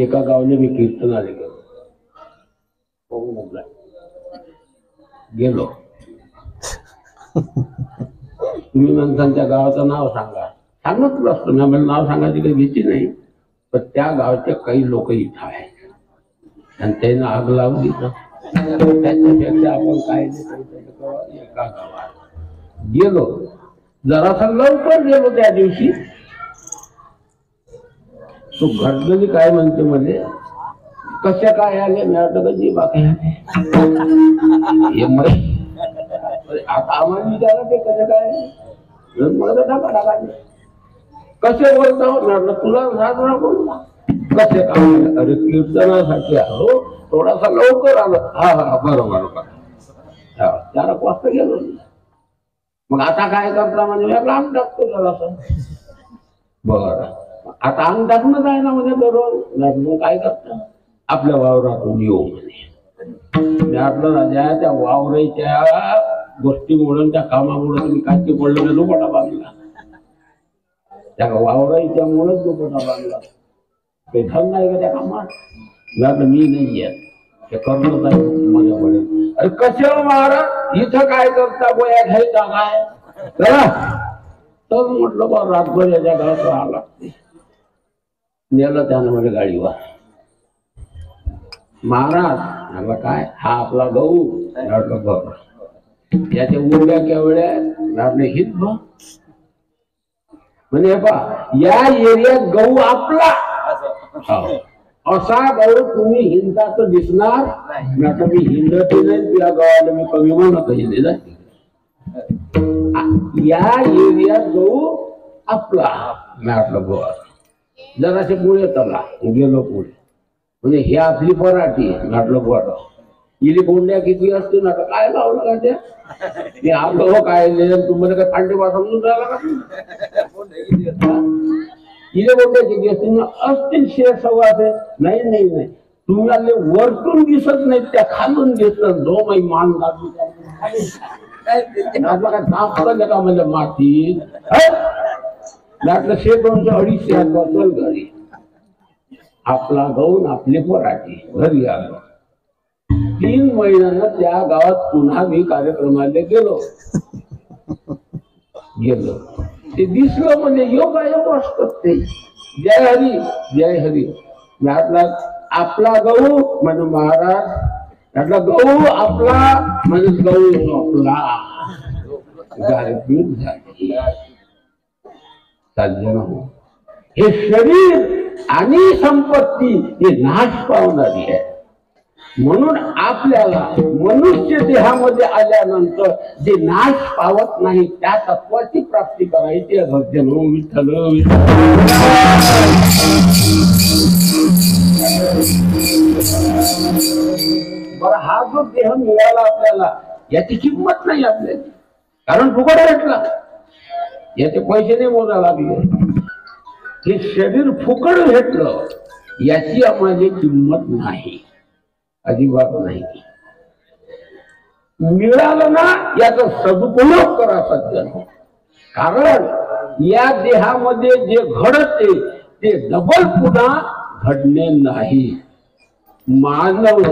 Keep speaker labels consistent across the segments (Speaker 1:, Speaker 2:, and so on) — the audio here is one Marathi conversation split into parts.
Speaker 1: एका गावले मी कीर्तनाला गेलो. तुम्ही म्हणता त्या गावाचं नाव सांगा, सांगत असतो ना, मला नाव सांगायची काही भीती नाही. पण त्या गावचे काही लोक इथं आहेत आणि त्यांना आग लावून दिलं. त्याच्यापेक्षा आपण काय एका गावात गेलो, जरासा लवकर गेलो त्या दिवशी. तो घरगली काय म्हणते मध्ये कशा काय आले, मिळालं जी बाकी आता आम्हाला विचारा ते कसं काय मला टाका टाकायचे कसे बोलतो म्हटलं तुला साजरा बोलला कसे काय. अरे कीर्तनासाठी आलो, थोडासा लवकर आलो. हा हा बरोबर बरोबर. 4 वाजता गेलो. मग आता काय करता म्हणजे अंग टाकतो जरासा. बरं आता अंग टाकणं काय ना म्हणजे दररोज. मग काय करता आपल्या वावरातून येऊ म्हणे. आपलं राजा त्या वावराच्या गोष्टीमुळे त्या कामामुळे तुम्ही काची पडलं दुपटा बांधला. त्या वावराच्यामुळेच दुपटा बांधला. काही धन नाही का त्या कामात. मी नाही येत ते करणं माझ्याकडे. अरे कशाला महाराज इथं काय करता गोया घ्यायचा काय तर म्हटलं बा रातभर याच्या घरात राहावं लागते. नेलं त्यानं म्हणजे गाडीवर. महाराज म्हटलं काय हा आपला गहू. म्हटलं बरं याच्या उड्या केवढ्या म्हटलं हित म्हणजे पा या एरियात गहू आपला असा गहू तुम्ही हिंडता तर दिसणार. म्हटलं मी हिंडते नाही या गावाला मी कमी म्हणत या एरियात गहू आपला. म्हटलं बरं जरासे पुढे चला. गेलो पुढे म्हणजे हे आपली पराठी. म्हटलं बरं इली कोंड्या किती असते ना काय लावलं का ते आपलं काय तुम्हाला काय पांडेबा समजून राहिला का. इले कोंड्या किती असते ना असतील 6-6. नाही नाही नाही तुम्हाला वरतून दिसत नाही त्या खालून दिसत. जो माई मान लागली आपला काय दाखवलं का म्हणजे माती. म्हटलं 100-200-250 बसल घरी. आपला गाऊन आपले पराठी घरी आलो. 3 महिन्यांना त्या गावात पुन्हा मी कार्यक्रमाला गेलो. ते दिसलं म्हणजे योग असतात ते. जय हरी जय हरी. म्हटलं आपला गहू म्हणजे महाराज. म्हटलं गहू आपला म्हणजे गहू आपला. गारपीट झाली. हे शरीर आणि संपत्ती हे नाश पावणारी आहे. म्हणून आपल्याला मनुष्य देहामध्ये आल्यानंतर जे नाश पावत नाही त्या तत्वाची प्राप्ती करायची. भजन विठ्ठल बरं हा जो देह मिळाला आपल्याला याची किंमत नाही आपल्याला. कारण फुकट भेटला. याचे पैसे नाही मोजायला लागले. हे शरीर फुकट भेटलं याची आम्हाला किंमत नाही, अजिबात नाही. मिळालं ना याचा सदुपयोग करा सज्जन. कारण या देहामध्ये जे घडते ते डबल पुन्हा घडणे नाही. मानव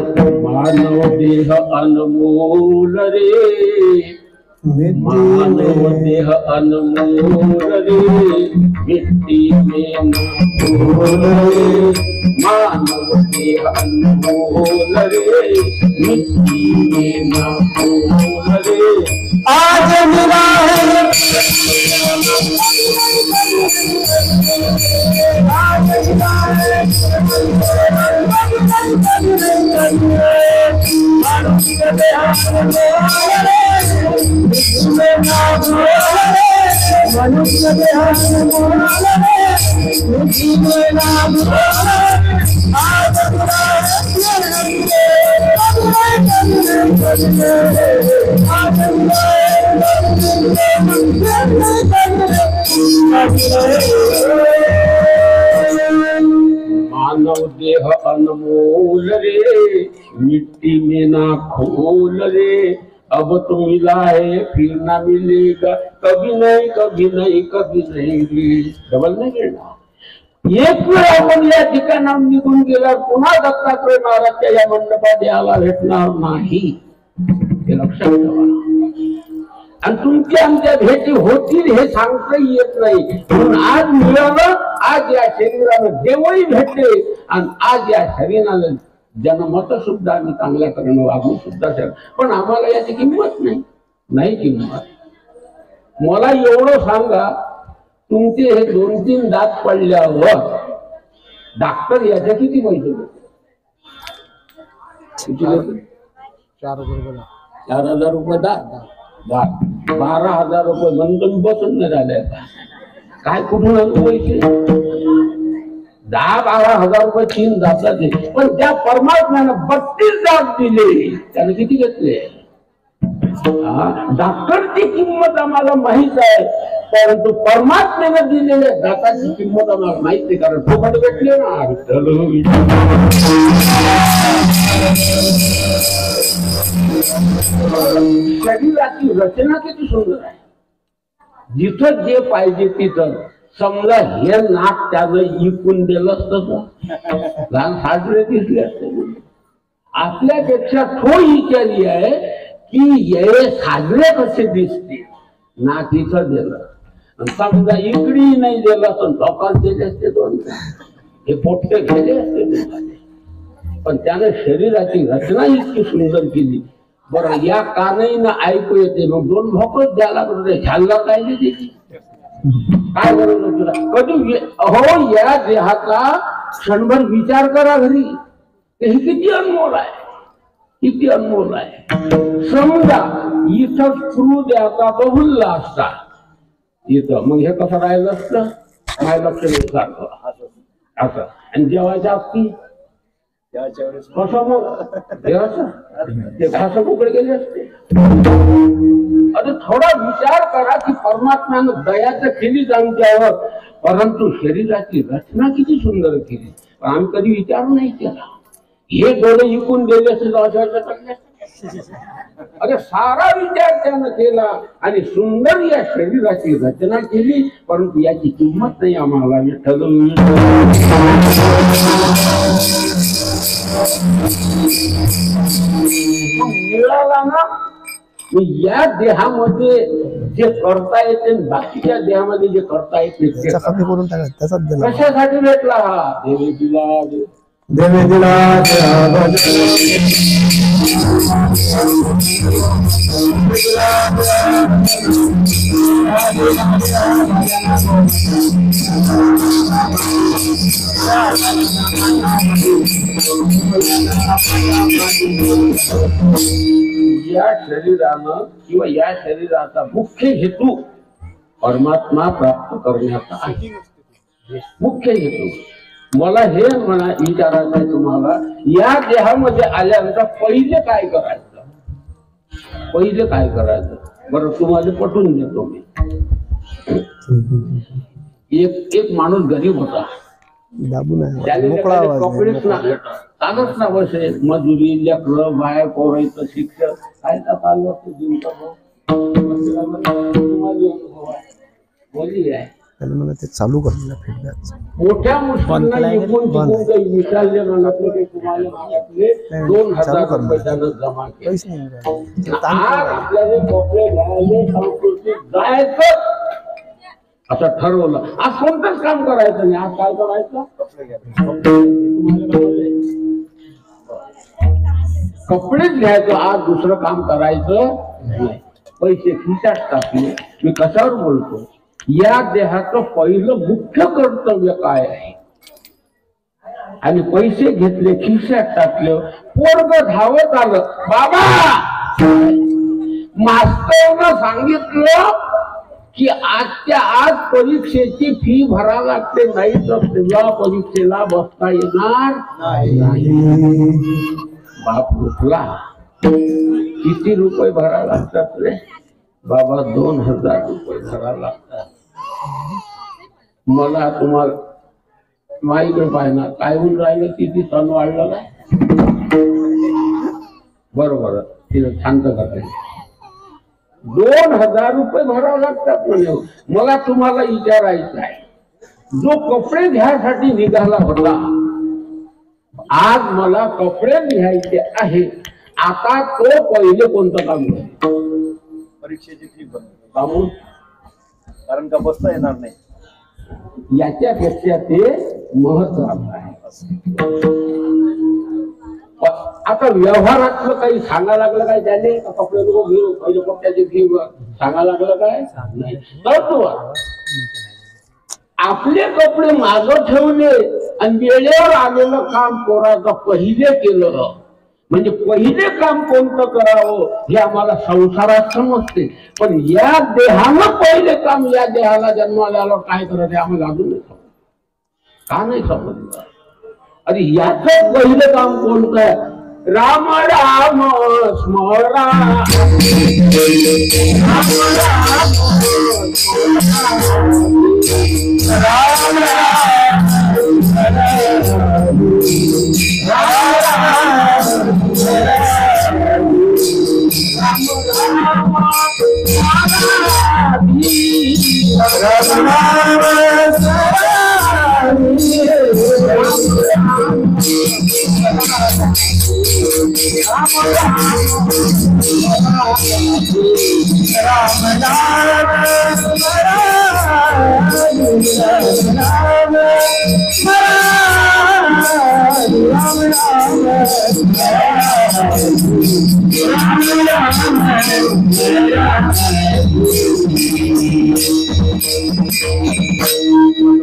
Speaker 1: देह अनमोल रे. मानव देह अनमोल रे. मिट्टी में नमोल रे. मानव देह अनमोल रे. मिट्टी में नमोल रे. आज मिला है आज मिला है मनुष्य मानव देह अनमोल रे. मिट्टी में ना खोल रे. अब तो मिला है फिर ना मिलेगा. कभी नहीं कभी नहीं कभी नहीं रे. डबल नहीं गिरना. एक वेळ आपण या ठिकाणावर निघून गेल्यावर पुन्हा दत्तात्रय महाराजच्या या मंडपात यायला भेटणार नाही, हे लक्षात ठेवा. आणि तुमच्या आमच्या भेटी होतील हे सांगता येत नाही. म्हणून आज मिळालं, आज या शरीरानं देवही भेटले आणि आज या शरीरानं जनमत सुद्धा आम्ही चांगल्या करणं वागू सुद्धा शकतो. पण आम्हाला याची किंमत नाही किंमत. मला एवढं सांगा, तुमचे हे 2-3 दात पडल्यावर डॉक्टर याच्या किती पैसे देतो? किती देतो? 4,000 रुपये दात. 12,000 रुपये बंधन बसून नाही झाले. काय कुठून आणू पैसे? 10-12,000 रुपये 3 दाताचे. पण त्या परमात्म्यानं 32 दात दिले, त्याने किती घेतले? डॉक्टरची किंमत आम्हाला माहित आहे, परंतु परमात्म्यानं दिलेल्या दाताची किंमत आम्हाला माहित नाही, कारण फुकट भेटले ना. शरीराची रचना किती सुंदर आहे. जिथं जे पाहिजे तिथं. समजा हे नाक त्यानं इकून दिलं असतं लहान साजरे दिसले असते. आपल्यापेक्षा तो विचारी आहे की हे साजरे कसे दिसते. नाक इथं दिलं, समजा इकडी नाही दिलं तर टोकात दिले असते 2, हे पोट्टे गेले असते. पण त्यानं शरीराची रचना इतकी सुंदर केली. बरं, या कानाईनं ऐकू येते, मग 2 भोकच द्यायला बरोबर ह्याला काय नाही त्याची काय गरज तुला? कधी अहो या देहाचा क्षणभर विचार करा घरी, हे किती अनमोल आहे, किती अनमोल आहे. समजा इथं स्क्रू द्यायचा बहुल्ला असता इथं, मग हे कसं राहिलं असतं? काय लक्ष सारखं असं. आणि जेवायच्या असती कसं मग ते घास कुकडे गेले असते. अरे थोडा विचार करा की परमात्म्यानं दयाचं केली आमच्यावर, परंतु शरीराची रचना किती सुंदर केली. आम्ही कधी विचार नाही केला. हे डोळे इकून गेले असते, अरे सारा विचार त्यानं केला आणि सुंदर या शरीराची रचना केली, परंतु याची किंमत नाही आम्हाला. मिळाला ना. या देहामध्ये जे करता येते, बाकीच्या देहामध्ये जे करता येते कशासाठी भेटला हा? देवी दिला या शरीरानं किंवा या शरीराचा मुख्य हेतू परमात्मा प्राप्त करण्याचा आहे. मुख्य हेतू मला हे म्हणा विचारायचं आहे तुम्हाला, या देहामध्ये आल्यानंतर पहिले काय करायचं? पहिले काय करायचं? बरं तुम्हाला पटवून देतो मी. एक माणूस गरीब होता, कपडेच ना कागद ना बसे, मजुरी, लेकरं, बाया, पोरायचं शिक्षण काय चाललं असतं बोली आहे.
Speaker 2: ते चालू करलेलं फीडबॅक
Speaker 1: मोठ्या मुश्किलनं काही विचारले म्हणत तुम्हाला 2,000 रुपये त्यानं जमा केले. आज आपल्याला कपडे घ्यायला संस्कृतीत जायचं असं ठरवलं. आज कोणतंच काम करायचं नाही. आज काय करायचं? कपडेच घ्यायचं. आज दुसरं काम करायचं नाही. पैसे खिशात टाकले. मी कशावर बोलतो? या देहाचं पहिलं मुख्य कर्तव्य काय आहे? आणि पैसे घेतले, खिशात टाकले, पोरग धावत आलं, बाबा मास्तरनं सांगितलं की आजच्या आज परीक्षेची फी भरा लागते, नाही तर तुला परीक्षेला बसता येणार नाही. बाप उठला, किती रुपये भरा लागतात रे? बाबा 2,000 रुपये भरा लागतात. मला तुम्हाला माईकडे पाहिजे काय होऊन राहिलं, किती सण वाढलं काय? बरोबर तिला शांत करते. 2,000 रुपये भरावं लागतात. म्हणजे मला तुम्हाला विचारायचं आहे, जो कपडे घ्यायसाठी निघाला होता, आज मला कपडे घ्यायचे आहे, आता तो पहिले कोणतं काम करतो?
Speaker 3: परीक्षेची फी भरून, कारण का बसता येणार नाही,
Speaker 1: याच्यापेक्षा ते महत्वाचं आहे. आता व्यवहारातलं काही सांगा लागलं काय त्याने? कपडे नको घेऊ, पहिले कपड्याची फी सांगा लागलं काय? नाही. तर तो आपले कपडे मागं ठेवले आणि वेळेवर आलेलं काम पोराचं पहिले केलं. म्हणजे पहिले काम कोणतं करावं हे आम्हाला संसारात समजते, पण या देहानं पहिले काम, या देहाला जन्माला आल्यावर काय करायचं आम्हाला अजून नाही समजलं. का नाही समजलं? अरे याच पहिलं काम कोणतं आहे? राम राम स्मरा, राम राम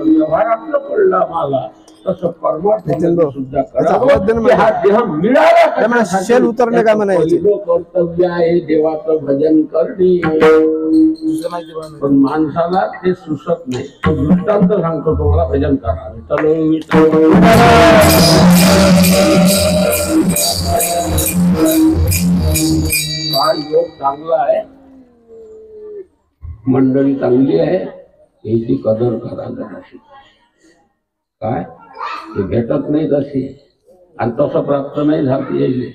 Speaker 1: व्यवहारातलं पडलं मला तसं परमात्मा सुद्धा हा देह मिळाला.
Speaker 2: शेल उतरणे का म्हणायचे?
Speaker 1: कर्तव्य आहे देवाचं भजन करणे, पण माणसाला ते सुचत नाही. दृष्टांत सांगतो तुम्हाला, भजन करा. हा योग चांगला आहे, मंडळी चांगली आहे, याची कदर करा जराशी. काय ते भेटत नाही तशी, आणि तसं प्राप्त नाही झालं. यायले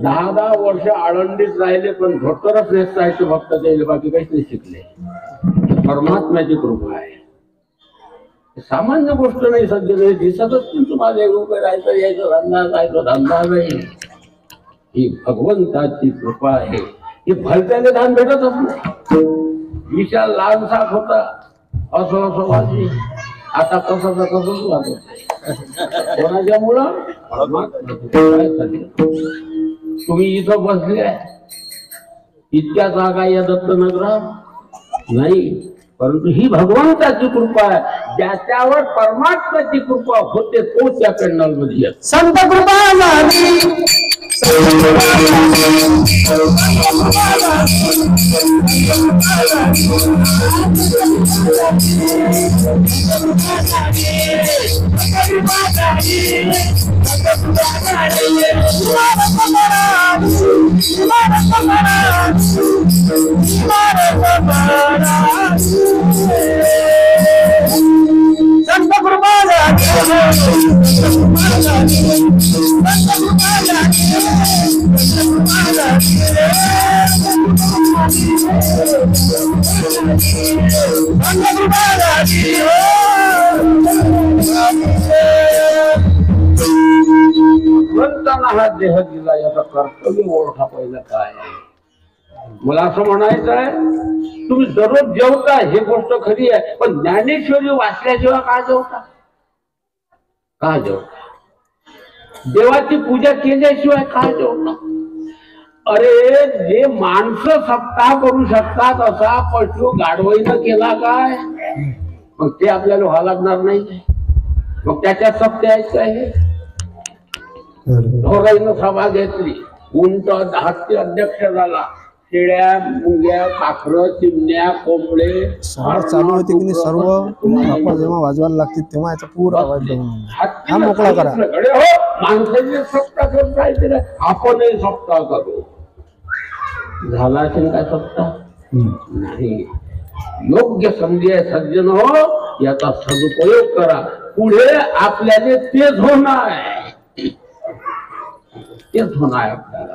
Speaker 1: 10 वर्ष आळंदीत राहिले पण धोतरच नेसायचं फक्त, त्याला बाकी काहीच नाही शिकले. परमात्म्याची कृपा आहे, सामान्य गोष्ट नाही. सध्या नाही दिसतच तुम्हाला एक रुपये राहायचं, यायचं धंदा, जायचं धंदा नाही. ही भगवंताची कृपा आहे. ही भलत्याने दान भेटतच नाही. विशाल लहानसाच होता, असं असं वाटली, आता कसं कसंच वाटत. कोणाच्या मुळे? तुम्ही इथं बसले इतक्या जागा या दत्तनगरात नाही, परंतु ही भगवंताची कृपा आहे. ज्याच्यावर परमात्म्याची कृपा होते तो त्या पेंडॉल मध्ये येतो.
Speaker 2: संत कृपा झाली, संत कृपा
Speaker 1: भगवंताला हा देह दिला, याचा कर्तव्य ओळखा पहिलं काय आहे. मला असं म्हणायचं आहे, तुम्ही दररोज जेवता हे गोष्ट खरी आहे, पण ज्ञानेश्वरी वाचल्याशिवाय का जेवता? का जेवता? देवाची पूजा केल्याशिवाय का जेवता? अरे जे माणसं सप्ताह करू शकतात असा पशु गाढवाईनं केला काय? मग ते आपल्याला व्हावं लागणार नाही. मग त्याच्यात सप्ते आहेत काय? ढोराईनं सभा घेतली, उंट हत्ती अध्यक्ष झाला, शेळ्या, मुंग्या, पाखरं, चिमण्या, कोंबडे
Speaker 2: चालू होते की नाही सर्व. आपण जेव्हा वाजवायला लागते तेव्हा याचा पूर्ण आवाज हा मोकळा करा.
Speaker 1: माणसाची सप्ताह करता येते, आपणही सप्ताह करू. झाला असेल काय सप्ताह? नाही. योग्य संधी आहे सज्जन हो, याचा सदुपयोग करा. पुढे आपल्याला तेच होणार आहे, तेच होणार आहे आपल्याला.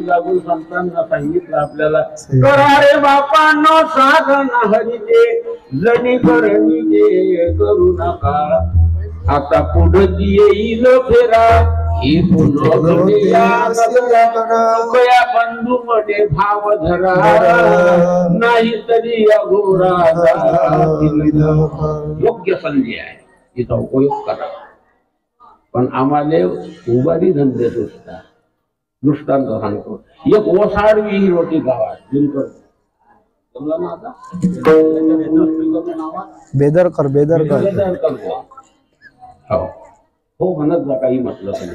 Speaker 1: लागून संतांना सांगितलं आपल्याला, करा रे बापांनो साधन हरीचे, जणी करणीचे करू नका, आता पुढे येईल फेरा ही पुन्हा बंधू मध्ये भाव धरा, नाही तरी योग्य संधी आहे, तिचा उपयोग करा. पण आम्हाला उभारी धंदे सुचतात. दृष्टांत सांगतो, एक ओसाड विहीर होती गावात,
Speaker 2: बेदरकर
Speaker 1: हो म्हणत जा, काही म्हटलं नाही.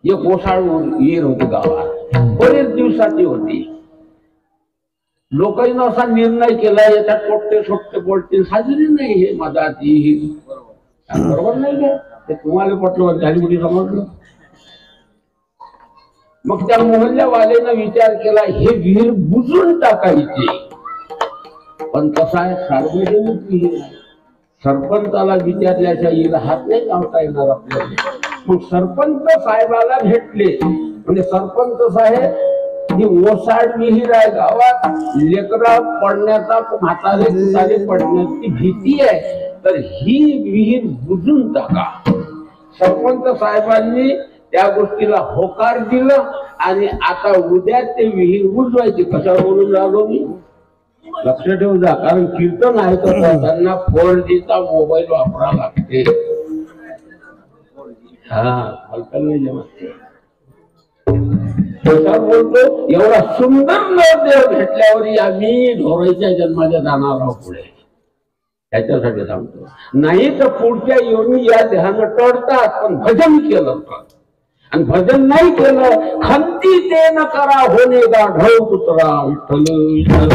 Speaker 1: एक ओसाड विहीर होती गावात, बरेच दिवसाची होती. लोकांनी असा निर्णय केला, याच्यात पोटते सोटते पडते साजरी नाही, हे मधाची ही बरोबर नाही का? ते तुम्हाला पटलं, झाली कुठे समजलं. मग त्या मोहल्ल्यावाल्यानं विचार केला, हे विहीर बुजून टाकायचे. पण कसा आहे, सार्वजनिक विहीर आहे, सरपंचाला विचारल्याच्या हिला हात नाही लावता येणार आपल्याला. मग सरपंच साहेबाला भेटले, म्हणजे सरपंच साहेब, ही ओसाड विहीर आहे गावात, लेकरा पडण्याचा, म्हातारे पडण्याची भीती आहे, तर ही विहीर बुजून टाका. सरपंच साहेबांनी त्या गोष्टीला होकार दिलं आणि आता उद्या ते विहीर बुजवायची. कशावर बोलून राहिलो मी, लक्ष ठेवू जा, कारण कीर्तन ऐकत त्यांना 4Gचा मोबाईल वापरावा लागते. कशावर बोलतो, एवढा सुंदर नवदेव भेटल्यावर आम्ही ढोराईच्या जन्माला जाणार आहोत पुढे, त्याच्यासाठी सांगतो. नाही तर पुढच्या योनी या ध्यान टळतात, पण भजन केलं तर, आणि भजन नाही केलं, खंती ते न करा होणे गाढव पुत्रा विठ्ठल विठ्ठल.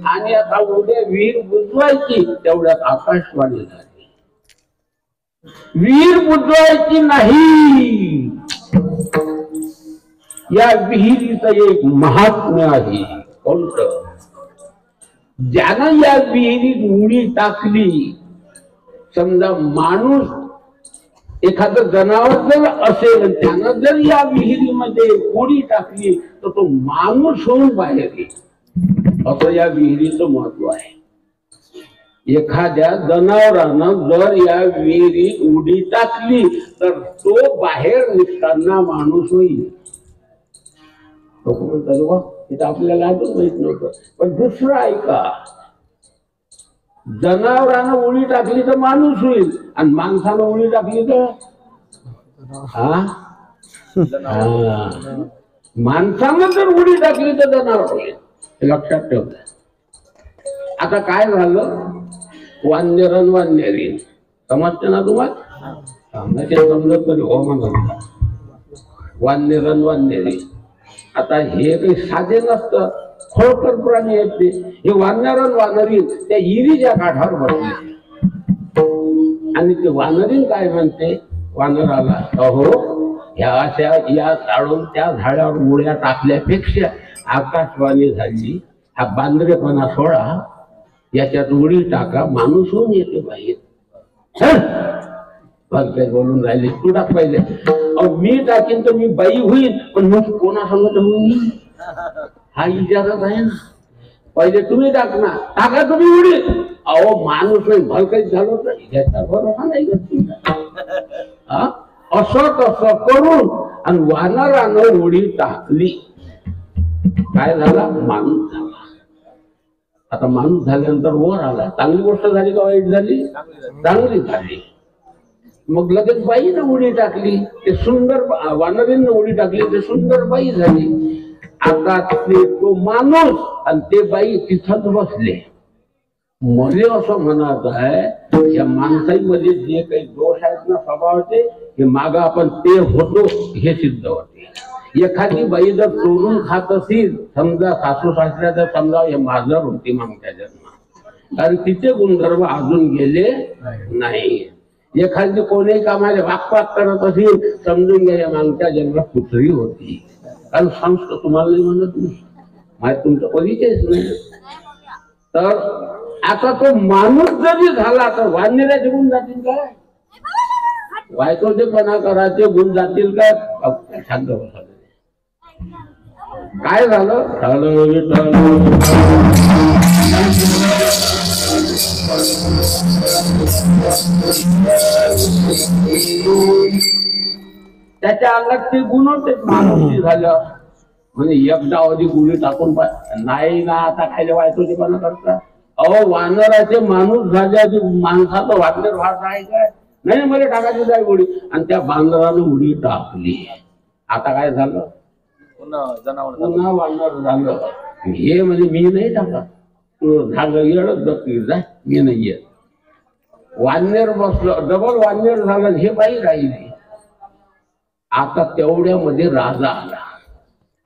Speaker 1: आणि आता उद्या विहीर बुजवायची, तेवढ्यात आकाशवाणी झाली, विहीर बुजवायची नाही. या विहिरीचं एक महात्म्य आहे. कोणतं? ज्यानं या विहिरीत उडी टाकली, समजा माणूस, एखादं जनावर जर असेल, त्यानं जर या विहिरीमध्ये उडी टाकली तर तो माणूस होऊन बाहेर येईल, असं या विहिरीचं महत्व आहे. एखाद्या जनावरानं जर या विहिरीत उडी टाकली तर तो बाहेर निघताना माणूस होईल. इथं आपल्याला अजून माहित नव्हतं. पण दुसरं ऐका, जनावरानं उडी टाकली तर माणूस होईल, आणि माणसानं उडी टाकली तर माणसानं जर उडी टाकली तर जनावर होईल. हे लक्षात ठेवलं. आता काय झालं, वान्यरन वान्यरी समजते ना तुम्हाला, समजत तरी हो म्हणा. वान्यरन वान्यरी, आता हे काही साधे नसतं, खोळकर प्राणी आहेत ते. हे वानरन वानरीन त्या इरीच्या काठावर बसले, आणि ते वानरीन काय म्हणते वानराला, अहो ह्या अशा या झाडून त्या झाडावर मुळ्या टाकल्यापेक्षा आकाशवाणी झाली, हा बांद्रेपणा सोडा, याच्यात उडी टाका, माणूस होऊन येते बाहेर. काही बोलून राहिले, तू टाक पहिले. अहो, मी टाकीन तर मी बाई होईल, पण मग कोणा सांगत होईल? हा इजाराच आहे ना. पहिले तुम्ही टाकणार, टाका तुम्ही उडी. अहो माणूस नाही भलकाच झालो तर याचा भरोसा नाही करत. असं तसं करून आणि वानरानं उडी टाकली. काय झाला? माणूस झाला. आता माणूस झाल्यानंतर वर आला. चांगली गोष्ट झाली का वाईट झाली? चांगली झाली. मग लगेच बाईनं उडी टाकली. ते सुंदर वानरीनं उडी टाकली, ते सुंदर बाई झाली. आता ते तो माणूस आणि ते बाई तिथंच बसले. मध्ये असं म्हणायचं आहे, या माणसाईमध्ये जे काही दोष आहेत ना स्वभावाचे, हे माग आपण ते होतो हे सिद्ध होते. एखादी बाई जर चोरून खात असेल, समजा सासू सासऱ्याचं समजा हे माजर होती मागच्या जन्मात, कारण तिचे गुणधर्म अजून गेले नाही. एखादी कोणी कामाला वाकपाक करत असेल, समजून घ्या मागच्या जन्मात कुत्री होती. कारण संस्कार तुम्हाला नाही म्हणत नाही, माहिती तुमचा परिचयच नाही. तर आता तो माणूस जरी झाला तर वानराचे गुण जातील काय? वायकोचेपणा करायचे गुण जातील काय? शांत बसा. काय झालं? त्याच्या अंगात ते गुण होते. माणूस झालं म्हणजे एकदा अधी गुढी टाकून नाही ना, आता खायला वायकोचेपणा करता. अहो वानराचे माणूस झाले, माणसाचं वानर भाषा आहे काय? नाही मला टाकायची जाय उडी. आणि त्या बांदराने उडी टाकली. आता काय झालं? पुन्हा वानर झालं. हे म्हणजे मी नाही टाका, तू झालं येडच बघतील जाय, मी नाही येत. वानर बसलं, डबल वानर झालं. हे बाई राहिली. आता तेवढ्यामध्ये राजा आला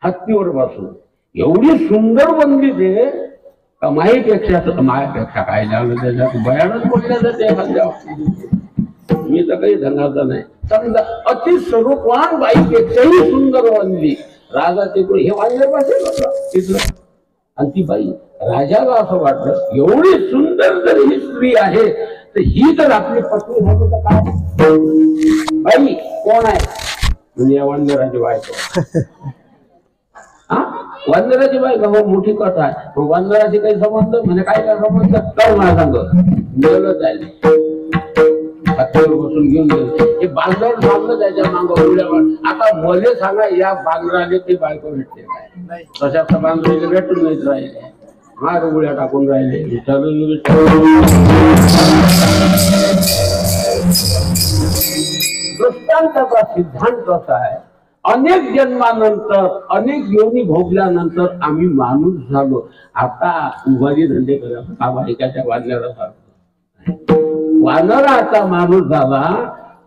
Speaker 1: हत्तीवर बसून. एवढी सुंदर बनली ते का मायापेक्षा काय झालं त्याच्यात बयानच बोलल्या जाते. मी तर काही धनाचं नाही. समजा अति स्वरूपवान बाईपेक्षाही सुंदर बनली. राजा तिकडे हे वानर बसेल होता तिथलं. आणि ती बाई, राजाला असं वाटलं एवढी सुंदर जर ही स्त्री आहे तर ही तर आपली पत्नी झाली तर काय? बाई कोण आहे? म्हणजे वानराची बायको. हा वानराची बायको हो, मोठी कथा आहे. वानराची काही संबंध म्हणजे काय काय संबंध तर मला सांग. गेलं जायला हत्तीवर बसून घेऊन गेले. हे बांधर सांगलं त्याच्या मागं उड्यावर. आता मले सांगा, या बांधराने ते बायको भेटते काय? तशाच बांधराला भेटून नाहीच राहिले. मार उड्या टाकून राहिले. दृष्टांताचा सिद्धांत असा आहे, अनेक जन्मानंतर अनेक योनी भोगल्यानंतर आम्ही माणूस झालो. आता उभारी धंदे करायला का बायकाच्या वानराचा वानराचा माणूस झाला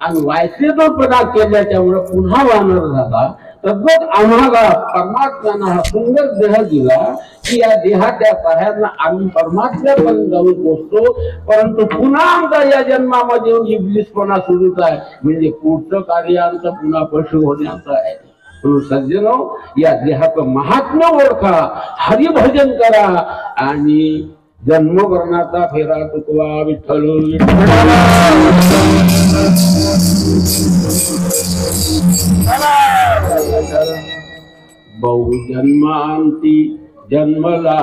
Speaker 1: आणि वायसेपणा केल्याच्यामुळे पुन्हा वानर झाला. तद्वत आम्हाला परमात्म्यानं हा सुंदर देह दिला की या देहाच्या सहाय्यानं आम्ही परमात्म्यापर्यंत जाऊन पोहोचतो. परंतु पुन्हा आमचा या जन्मामध्ये येऊन इब्लिसपणा सुरूच आहे. म्हणजे पुढचं कार्य आमचं पुन्हा पशु होण्याचं आहे. म्हणून सज्जनो, या देहाचं महात्म्य ओळखा, हरिभजन करा आणि जन्ममरणाचा फेरा चुकवा. विठ्ठल बहुजन्मांती जन्मला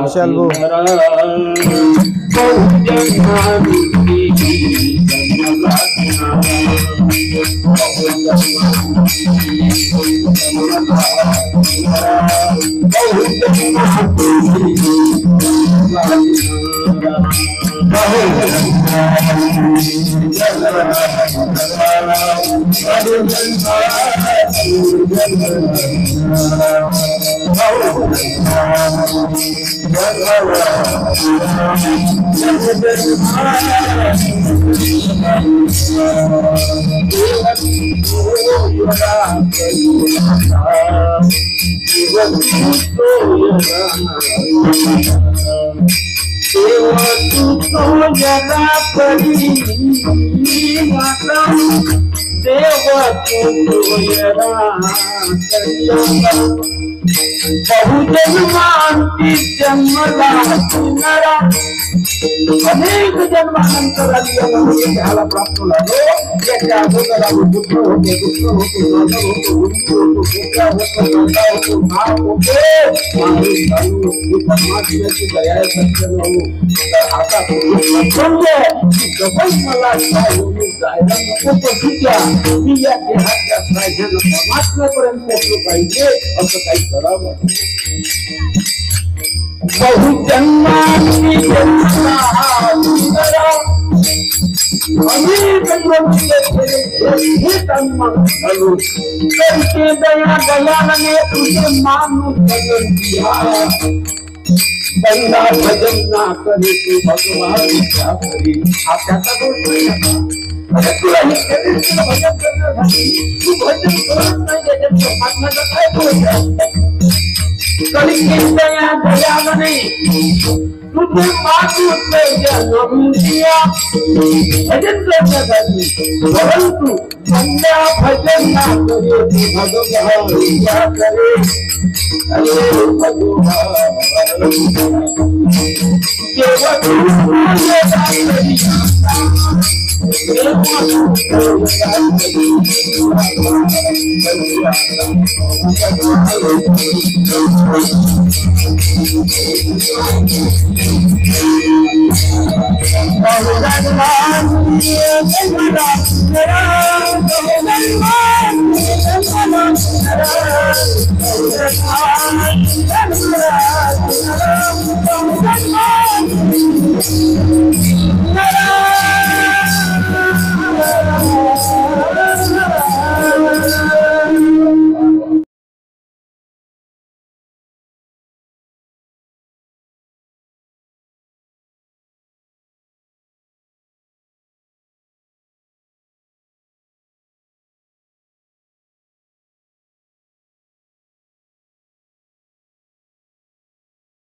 Speaker 1: बहुजन मानती जन्मला किनारा अनेक जन्मांतराला प्राप्त झालो त्याच्या अगोदर आम्ही पुत्र होतो नाना होतो पुत्र होतो नाना होतो नाव होतो परमात्म्याची दया सत्य नव्हू तर आता समजे जवळ मला जायला नको पडूया मी या देहाच्या साह्यानं परमात्म्यापर्यंत पोहोचलो पाहिजे असं काही करावं बहुजन्मांची जन्मला अनेक हे तन्म घालू करके दया दयालने तुझे मानू भजन दिया बंदा भजन ना करे तू भगवान क्या करे आप त्याचा दोष नाही आता तुला हे तुला भजन करण्यासाठी तू भजन करत नाही त्याच्यात परमात्म्याचा काय दोष आहे करके दया दयालने तुझे मानू जन्म दिया भजन करण्यासाठी परंतु बंदा भजन ना करे तू भगवान क्या करे अरे भगवान देवा तुझे दासरी